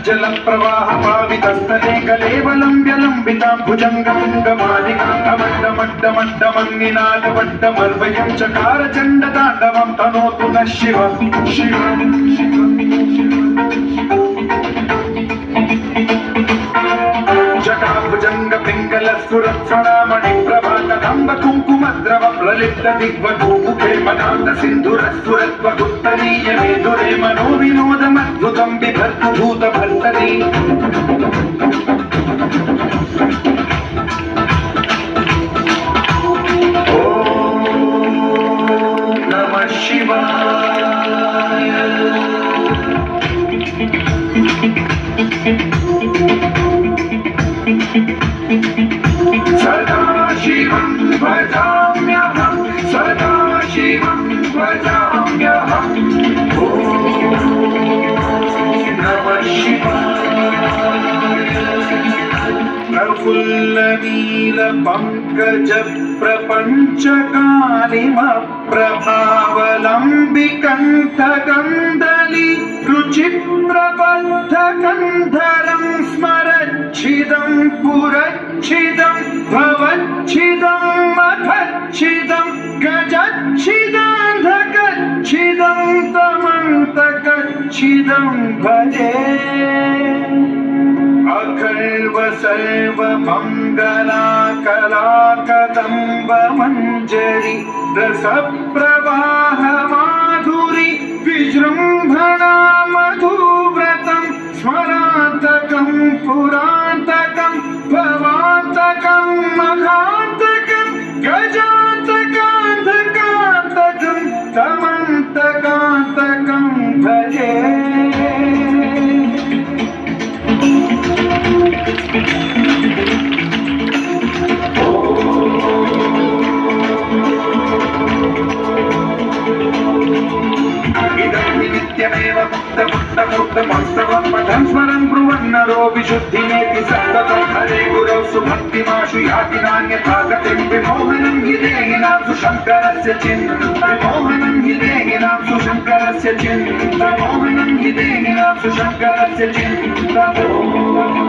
जल प्रवाह पावितस्तले कलेवलंब्यलंबितां भुजंगतुंगमालिकामड्डमड्डमड्डमन्निनादवड्डमर्वयं चकार चण्डताण्डवं तनोतु नः शिव जटाभुजंग पिंगल सुरक्षणामणि प्रभातंब कुंकुमद्रवं ललित दिग्वधूमुखे मदान्त सिन्धुरस्फुरत्वगुत्तरीय मेधुरे मनो विनोदमद्भुतं बिभर्तु भूतभर्तरी ओम नमः शिवाय। सदाशिवं भजाम्यहं सदाशिवं भजाम्यहं ॐ नमः शिवाय। प्रफुल्लनीलपङ्कज प्रपञ्चकालिमप्रभावलम्बिकण्ठकन्दली रुचिप्रबद्धकन्धरं स्मरच्छिदं पुरच्छिदं भवच्छिदं मखच्छिदं गजच्छिदान्धकच्छिदं तमन्तकच्छिदं भजे। अखर्व सर्व मंगलाकलाकदम्ब मंजरी रसप्रवाह माधुरी विजृंभणा मधुव्रतं स्मरान्तकं पुरान्तकं भवान्तकं मघान्तकं गजान्तकान्धकान्तकं तमन्तकान्तकं भजे। नित्यमेव मुक्तमुक्तमुक्तमस्तवं पठन् स्मरन् ब्रुवन्नरो विशुद्धिमेति सन्ततं हरे गुरौ सुभक्तिमाशु याति नान्यथा गतिं विमोहनं हि देहिनां सुशङ्करस्य विमोहनं हि देहिनां सुशङ्करस्य विमोहनं हि देहिनां सुशङ्करस्य चिन्तनम्।